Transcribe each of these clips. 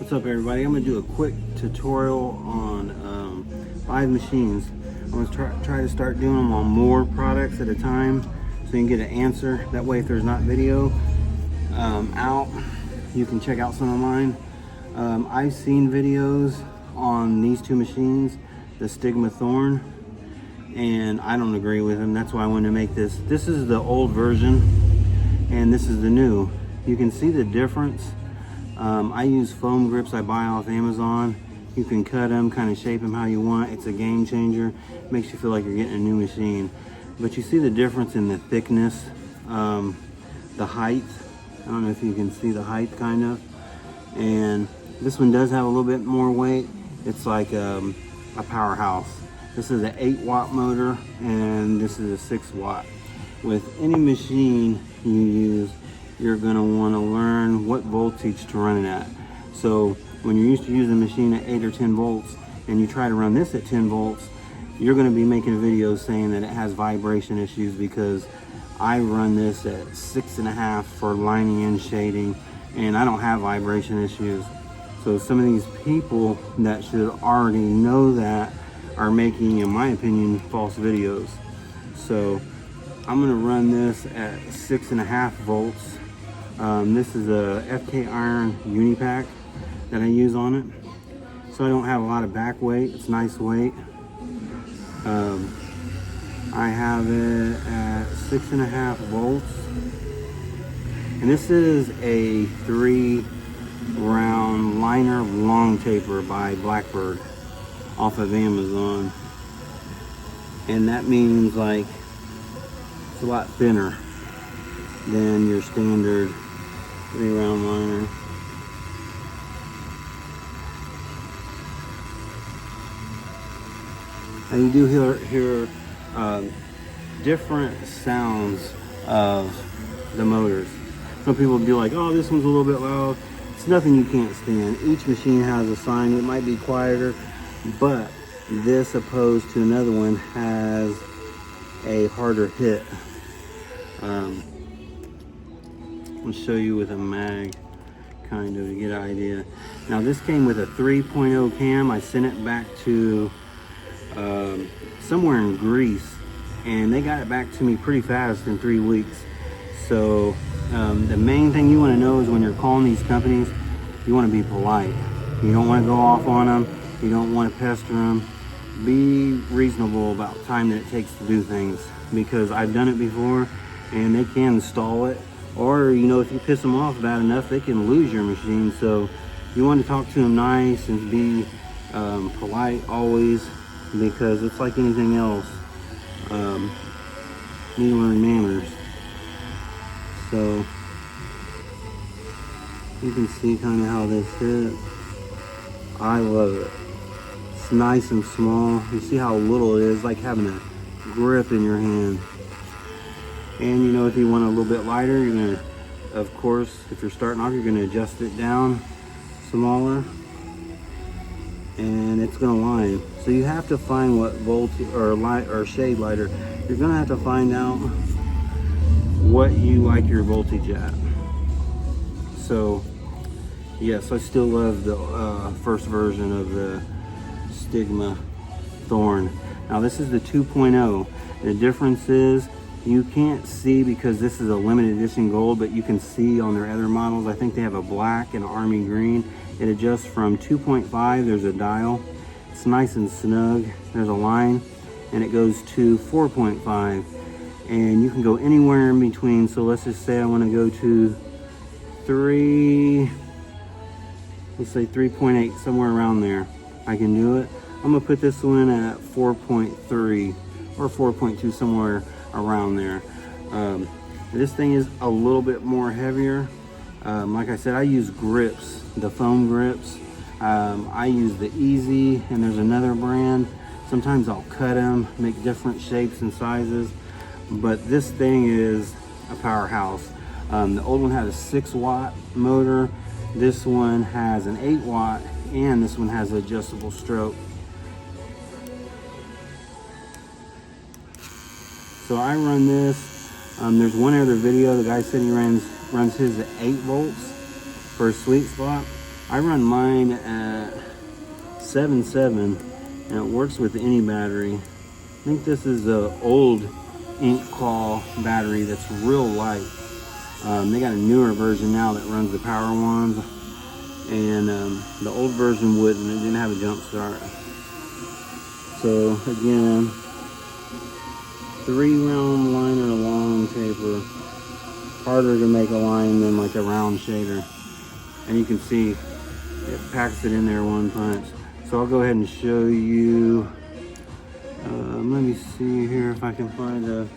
What's up, everybody? I'm going to do a quick tutorial on 5 machines. I'm going to try to start doing them on more products at a time so you can get an answer. That way, if there's not video out, you can check out some of mine. I've seen videos on these 2 machines, the Stigmathorn, and I don't agree with them. That's why I wanted to make this. This is the old version and this is the new. You can see the difference. I use foam grips I buy off Amazon. You can cut them, kind of shape them how you want. It's a game changer. Makes you feel like you're getting a new machine. But you see the difference in the thickness, the height. I don't know if you can see the height kind of. And this one does have a little bit more weight. It's like a powerhouse. This is an 8-watt motor and this is a 6-watt. With any machine you use, you're going to want to learn what voltage to run it at. So when you're used to using a machine at 8 or 10 volts and you try to run this at 10 volts, you're going to be making videos saying that it has vibration issues, because I run this at 6.5 for lining and shading and I don't have vibration issues. So some of these people that should already know that are making, in my opinion, false videos. So I'm going to run this at 6.5 volts. This is a fkirionuni pack that I use on it, so I don't have a lot of back weight. It's nice weight. I have it at 6.5 volts, and this is a 3-round liner long taper by Blackbird off of Amazon, and that means like it's a lot thinner than your standard 3-round liner. And you do hear different sounds of the motors. Some people will be like, oh, this one's a little bit loud. It's nothing you can't stand. Each machine has a sign. It might be quieter, but this, opposed to another one, has a harder hit. I'll show you with a mag, kind of, to get an idea. Now this came with a 3.0 cam. I sent it back to somewhere in Greece, and they got it back to me pretty fast in 3 weeks. So the main thing you want to know is when you're calling these companies, you want to be polite. You don't want to go off on them. You don't want to pester them. Be reasonable about the time that it takes to do things, because I've done it before and they can stall it. Or, you know, if you piss them off bad enough, they can lose your machine. So you want to talk to them nice and be polite always, because it's like anything else. You need to learn manners. So you can see kind of how this hits. I love it. It's nice and small. You see how little it is, like having a grip in your hand. And you know, if you want a little bit lighter, you're gonna, of course, if you're starting off, you're gonna adjust it down smaller, and it's gonna line. So you have to find what voltage or light or shade lighter. You're gonna have to find out what you like your voltage at. So yes, I still love the first version of the Stigmathorn. Now this is the 2.0. The difference is, you can't see because this is a limited edition gold, but you can see on their other models. I think they have a black and army green. It adjusts from 2.5, there's a dial. It's nice and snug. There's a line, and it goes to 4.5. And you can go anywhere in between. So let's just say I want to go to 3.8, somewhere around there. I can do it. I'm gonna put this one at 4.3 or 4.2, somewhere around there. This thing is a little bit more heavier. Like I said, I use grips, the foam grips. I use the Easy, and there's another brand. Sometimes I'll cut them, make different shapes and sizes, but this thing is a powerhouse. The old one had a 6-watt motor. This one has an 8-watt, and this one has an adjustable stroke. So I run this. There's one other video, the guy said he runs his at 8 volts for a sweet spot. I run mine at 7.7 and it works with any battery. I think this is the old inkclaw battery that's real light. They got a newer version now that runs the power ones, and the old version wouldn't. It didn't have a jump start. So again, 3 round liner long taper. Harder to make a line than like a round shader. And you can see it packs it in there one punch. So I'll go ahead and show you. Let me see here if I can find a.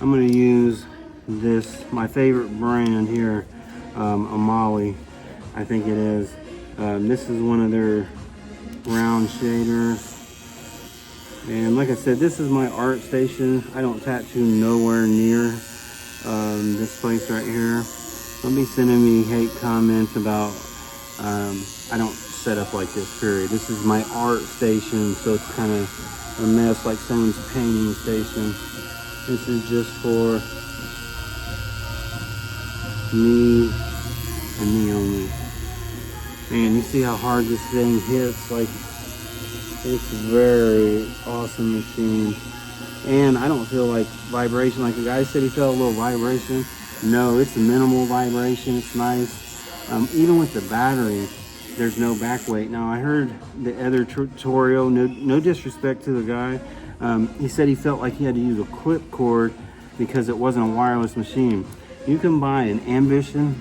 I'm going to use this, my favorite brand here, Amali, I think it is. This is one of their round shaders. And like I said, this is my art station. I don't tattoo nowhere near this place right here. Don't be sending me hate comments about I don't set up like this, period. This is my art station, so it's kind of a mess, like someone's painting station. This is just for me and me only. Man, you see how hard this thing hits? Like, it's a very awesome machine. And I don't feel like vibration. Like the guy said he felt a little vibration. No, it's minimal vibration. It's nice. Even with the battery, there's no back weight. Now I heard the other tutorial, no disrespect to the guy. He said he felt like he had to use a clip cord because it wasn't a wireless machine. You can buy an Ambition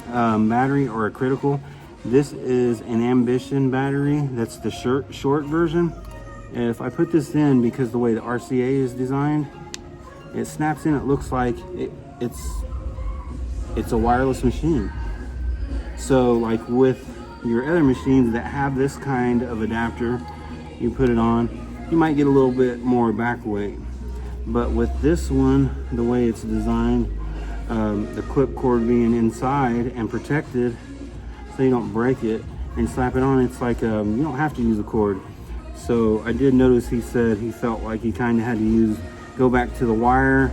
battery or a Critical. This is an Ambition battery. That's the short version. If I put this in, because the way the RCA is designed, it snaps in. It looks like it's a wireless machine. So like with your other machines that have this kind of adapter, you put it on, you might get a little bit more back weight. But with this one, the way it's designed, the clip cord being inside and protected so you don't break it and slap it on, it's like you don't have to use a cord. So I did notice he said he felt like he kind of had to go back to the wire,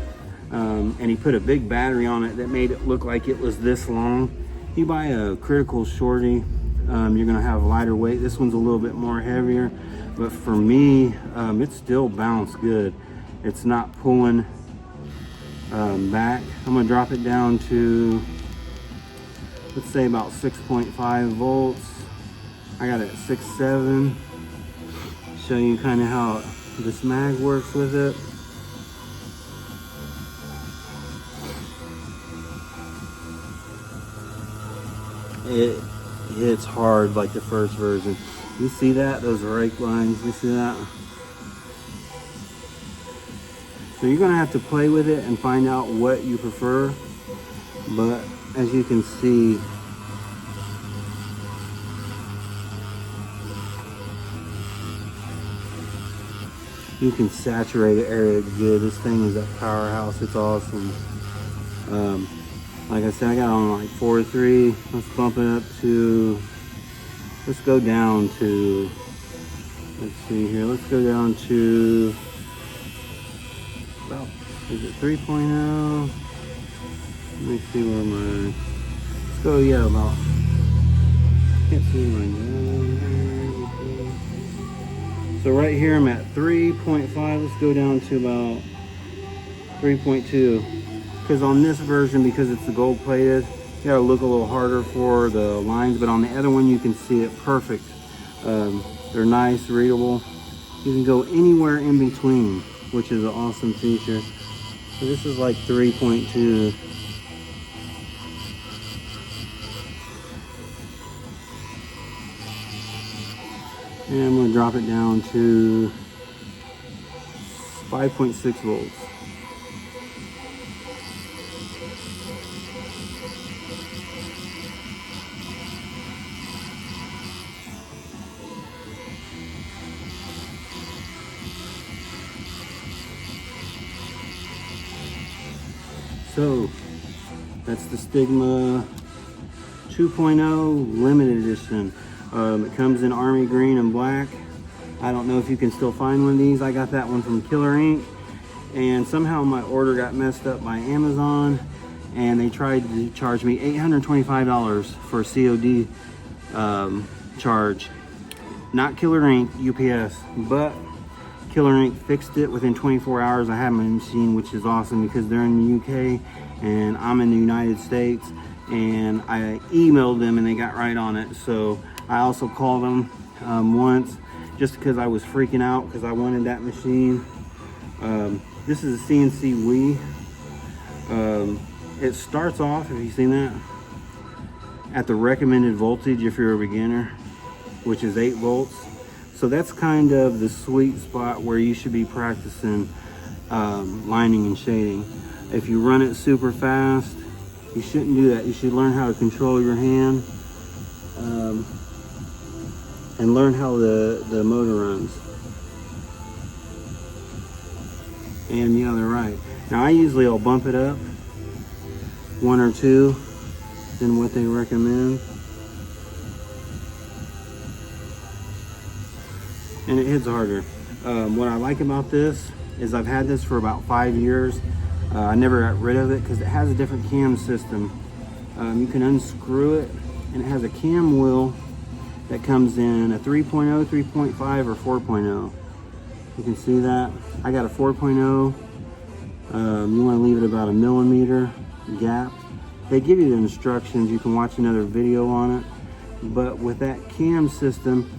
and he put a big battery on it that made it look like it was this long. You buy a Critical Shorty, you're gonna have lighter weight. This one's a little bit more heavier, but for me, it still bounced good. It's not pulling back. I'm gonna drop it down to, let's say about 6.5 volts. I got it at 6.7. Show you kind of how this mag works with it. It hits hard like the first version. You see that? Those rake lines, you see that? So you're gonna have to play with it and find out what you prefer. But as you can see, you can saturate the area good. This thing is a powerhouse. It's awesome. Like I said, I got on like 4.3. Let's bump it up to, let's go down to, let's see here. Let's go down to about, is it 3.0? Let me see where my, let's go, yeah, about, can't see my name. So right here I'm at 3.5. Let's go down to about 3.2. Because on this version, because it's the gold plated, you gotta look a little harder for the lines, but on the other one you can see it perfect. They're nice, readable. You can go anywhere in between, which is an awesome feature. So this is like 3.2. And I'm gonna drop it down to 5.6 volts. So that's the Stigma 2.0 limited edition. It comes in army green and black. I don't know if you can still find one of these. I got that one from Killer Ink, and somehow my order got messed up by Amazon, and they tried to charge me $825 for COD charge. Not Killer Ink, UPS, but Killer Ink fixed it within 24 hours. I have my machine, which is awesome because they're in the UK and I'm in the United States, and I emailed them and they got right on it. So I also called them once just because I was freaking out because I wanted that machine. This is a cncwe. It starts off, have you seen that, at the recommended voltage if you're a beginner, which is 8 volts. So that's kind of the sweet spot where you should be practicing lining and shading. If you run it super fast, you shouldn't do that. You should learn how to control your hand and learn how the motor runs. And yeah, they're right. Now I'll bump it up 1 or 2 than what they recommend. And it hits harder. What I like about this is I've had this for about 5 years. I never got rid of it because it has a different cam system. You can unscrew it, and it has a cam wheel that comes in a 3.0, 3.5, or 4.0. You can see that. I got a 4.0. You want to leave it about 1 millimeter gap. They give you the instructions. You can watch another video on it. But with that cam system,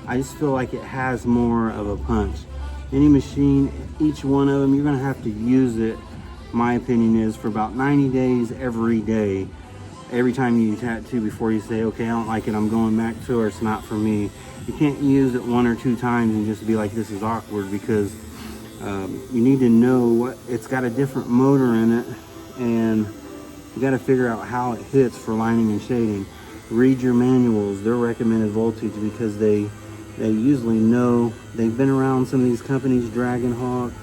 I just feel like it has more of a punch. Any machine, each one of them, you're gonna have to use it, my opinion is, for about 90 days every day. Every time you tattoo before you say, okay, I don't like it, I'm going back to it, or it's not for me. You can't use it 1 or 2 times and just be like, this is awkward, because you need to know what, it's got a different motor in it, and you gotta figure out how it hits for lining and shading. Read your manuals, their recommended voltage, because they usually know. They've been around some of these companies, Dragonhawk,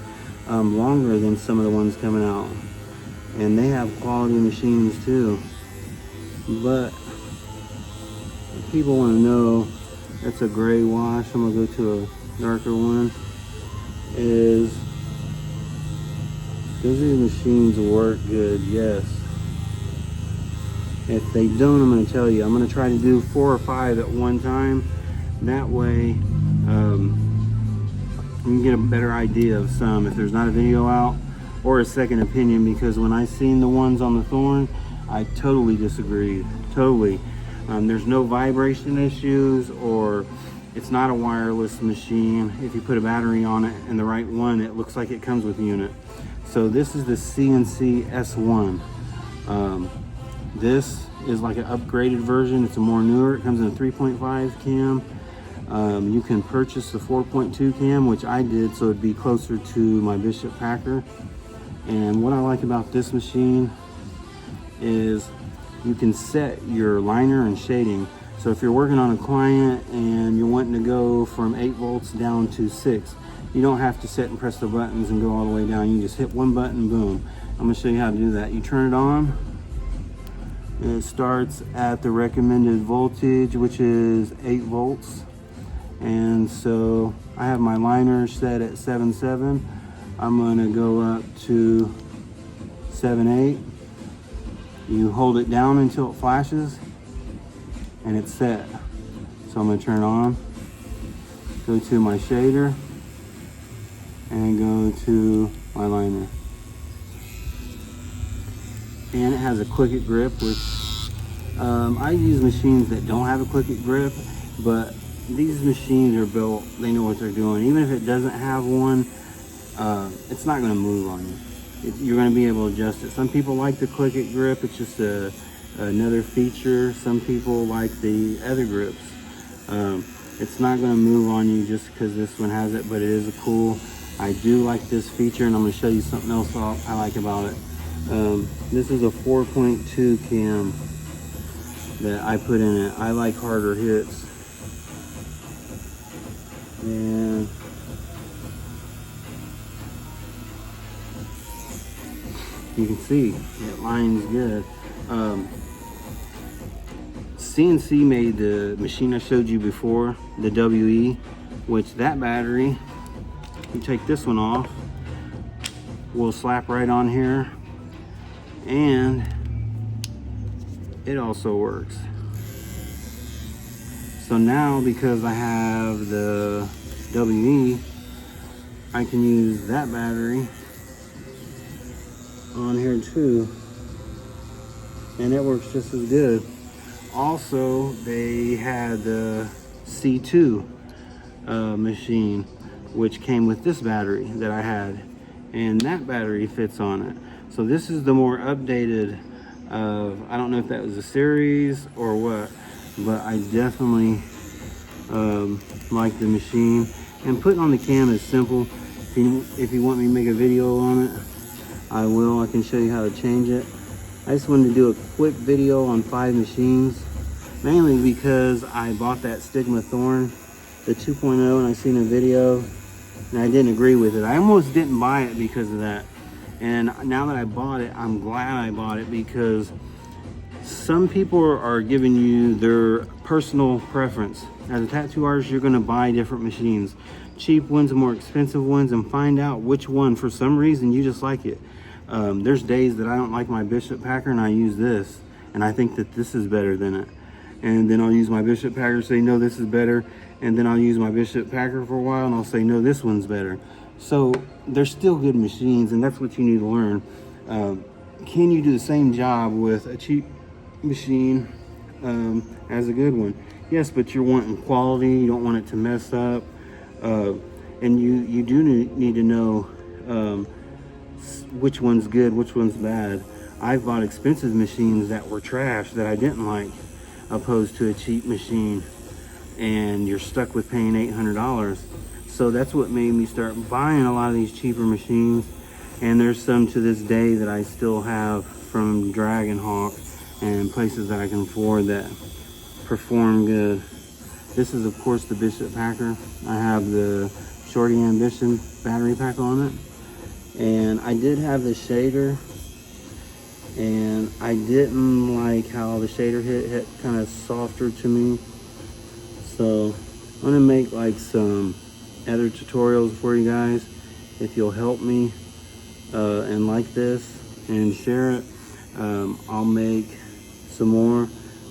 longer than some of the ones coming out, and they have quality machines too. But if people want to know, that's a gray wash. I'm gonna go to a darker one. Does these machines work good? Yes. If they don't, I'm going to tell you. I'm going to try to do 4 or 5 at one time. That way, you can get a better idea of some if there's not a video out, or a second opinion, because when I seen the ones on the Thorn, I totally disagreed. Totally. There's no vibration issues, or it's not a wireless machine. If you put a battery on it and the right one, it looks like it comes with a unit. So this is the CNC S1. This is like an upgraded version. It's a more newer. It comes in a 3.5 cam. You can purchase the 4.2 cam, which I did, so it'd be closer to my bishoppacker. And what I like about this machine is you can set your liner and shading. So if you're working on a client and you're wanting to go from 8 volts down to 6, you don't have to sit and press the buttons and go all the way down. You just hit one button, boom. I'm gonna show you how to do that. You turn it on. It starts at the recommended voltage, which is 8 volts. And so I have my liner set at 7.7. I'm gonna go up to 7.8. You hold it down until it flashes and it's set. So I'm gonna turn it on, go to my shader, and go to my liner. And it has a quick it grip, which I use machines that don't have a quick it grip, but these machines are built, they know what they're doing. Even if it doesn't have one, it's not going to move on you. You're going to be able to adjust it. Some people like the quick it grip, it's just another feature. Some people like the other grips. It's not going to move on you just because this one has it, but it is a cool. I do like this feature, and I'm going to show you something else I like about it. This is a 4.2 cam that I put in it. I like harder hits. And you can see it lines good. CNC made the machine I showed you before, the WE, which that battery, you take this one off, will slap right on here, and it also works. So now, because I have the WE, I can use that battery on here too, and it works just as good. Also, they had the C2 machine, which came with this battery that I had, and that battery fits on it. So this is the more updated of, I don't know if that was a series or what, but I definitely like the machine. And putting on the cam is simple. If you want me to make a video on it, I will. I can show you how to change it. I just wanted to do a quick video on 5 machines, mainly because I bought that Stigmathorn, the 2.0, and I seen a video and I didn't agree with it. I almost didn't buy it because of that. And now that I bought it, I'm glad I bought it, because some people are giving you their personal preference. As a tattoo artist, you're gonna buy different machines, cheap ones and more expensive ones, and find out which one, for some reason, you just like it. There's days that I don't like my bishoppacker and I use this, and I think that this is better than it. And then I'll use my bishoppacker, say, no, this is better. And then I'll use my bishoppacker for a while and I'll say, no, this one's better. So they're still good machines, and that's what you need to learn. Can you do the same job with a cheap machine as a good one? Yes, but you're wanting quality, you don't want it to mess up. And you do need to know which one's good, which one's bad. I've bought expensive machines that were trash that I didn't like, opposed to a cheap machine, and you're stuck with paying $800. So that's what made me start buying a lot of these cheaper machines. And there's some to this day that I still have from Dragon Hawk and places that I can afford that perform good. This is, of course, the bishoppacker. I have the Shorty Ambition battery pack on it. And I did have the shader, and I didn't like how the shader hit kind of softer to me. So I'm gonna make like some other tutorials for you guys, if you'll help me and like this and share it. I'll make some more.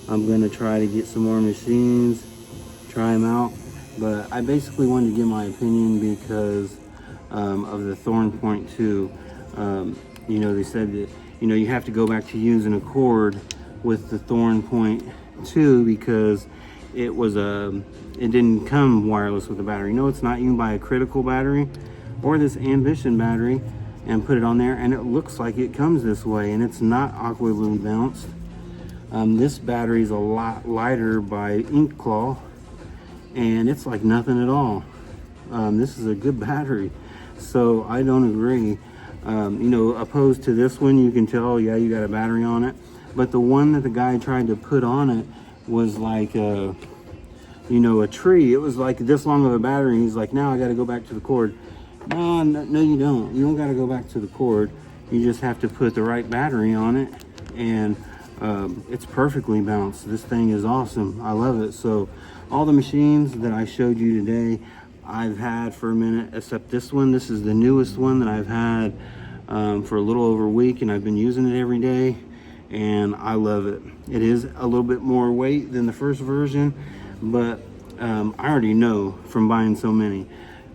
I'm gonna try to get some more machines, try them out. But I basically wanted to give my opinion because of the Thorn.2. You know, they said that, you know, you have to go back to using a cord with the Thorn.2 because it was it didn't come wireless with the battery. No, it's not. You can buy a critical battery or this Ambition battery and put it on there, and it looks like it comes this way, and it's not awkwardly bounced. This battery is a lot lighter by Inkclaw, and it's like nothing at all. This is a good battery, so I don't agree. You know, opposed to this one, you can tell, yeah, you got a battery on it, but the one that the guy tried to put on it was like you know, a tree. It was like this long of a battery. He's like, now I got to go back to the cord. No, you don't. You don't got to go back to the cord. You just have to put the right battery on it, and it's perfectly balanced. This thing is awesome. I love it. So all the machines that I showed you today, I've had for a minute, except this one. This is the newest one that I've had for a little over a week, and I've been using it every day, and I love it. It is a little bit more weight than the first version, but I already know from buying so many,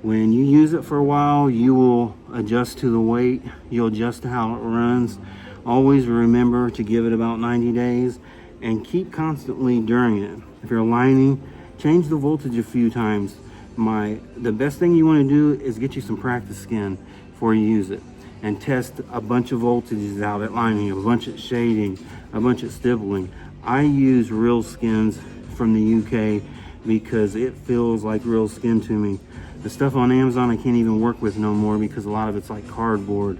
when you use it for a while, you will adjust to the weight. You'll adjust to how it runs. Always remember to give it about 90 days and keep constantly during it. If you're lining, change the voltage a few times. The best thing you want to do is get you some practice skin before you use it, and test a bunch of voltages out at lining, a bunch at shading, a bunch at stippling. I use real skins from the UK because it feels like real skin to me. The stuff on Amazon I can't even work with no more because a lot of it's like cardboard,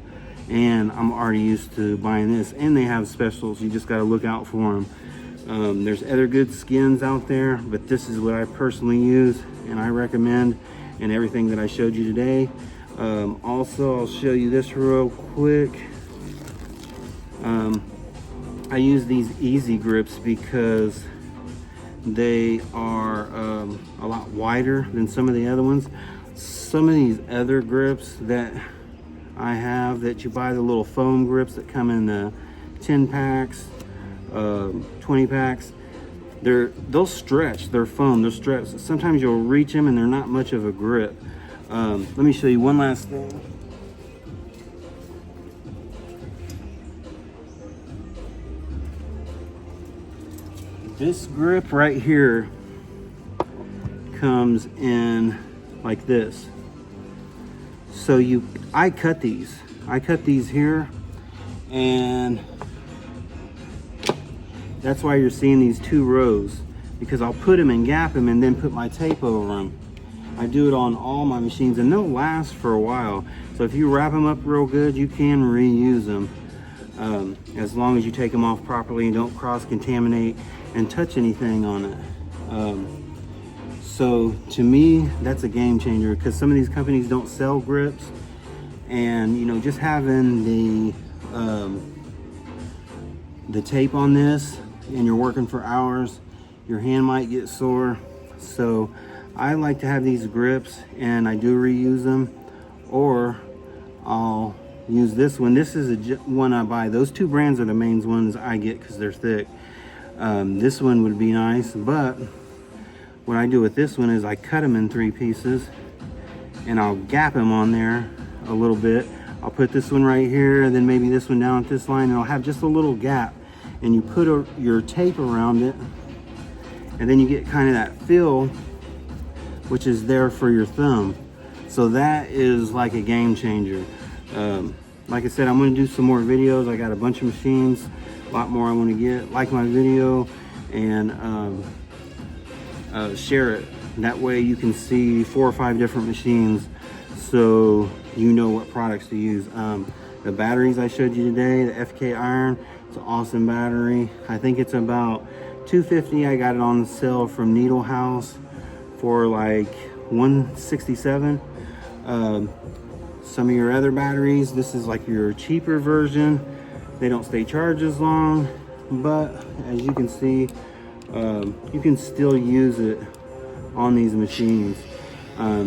and I'm already used to buying this. And they have specials, you just got to look out for them. There's other good skins out there, but this is what I personally use and I recommend, and everything that I showed you today. Also, I'll show you this real quick. I use these easy grips because they are a lot wider than some of the other ones. Some of these other grips that I have, that you buy, the little foam grips that come in the 10 packs, 20 packs, they'll stretch, they're foam, they'll stretch. Sometimes you'll reach them and they're not much of a grip. Let me show you one last thing. This grip right here comes in like this. So I cut these here, and that's why you're seeing these 2 rows, because I'll put them and gap them and then put my tape over them. I do it on all my machines and they'll last for a while. So if you wrap them up real good, you can reuse them, as long as you take them off properly and don't cross-contaminate and touch anything on it. So to me, that's a game changer, because some of these companies don't sell grips, and you know, just having the tape on this and you're working for hours, your hand might get sore. So I like to have these grips, and I do reuse them, or I'll use this one. This is one I buy. Those 2 brands are the main ones I get because they're thick. This one would be nice, but what I do with this one is I cut them in 3 pieces and I'll gap them on there a little bit. I'll put this one right here, and then maybe this one down at this line, and I'll have just a little gap, and you put your tape around it, and then you get kind of that feel, which is there for your thumb. So that is like a game changer. Like I said, I'm going to do some more videos. I got a bunch of machines, a lot more I want to get. Like my video and share it. That way you can see 4 or 5 different machines, so you know what products to use. The batteries I showed you today, the fkirionuni, it's an awesome battery. I think it's about $250. I got it on sale from Needle House for like $167. Some of your other batteries, this is like your cheaper version. They don't stay charged as long, but as you can see, you can still use it on these machines.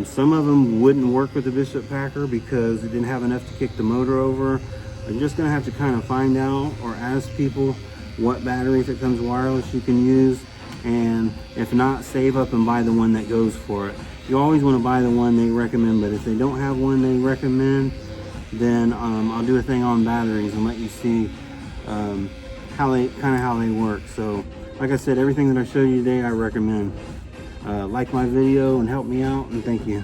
Some of them wouldn't work with the bishoppacker because it didn't have enough to kick the motor over. I'm just gonna have to kind of find out or ask people what battery, if it comes wireless, you can use, and if not, save up and buy the one that goes for it. You always want to buy the one they recommend, but if they don't have one they recommend, then I'll do a thing on batteries and let you see how they work. So like I said, everything that I showed you today I recommend. Like my video and help me out, and thank you.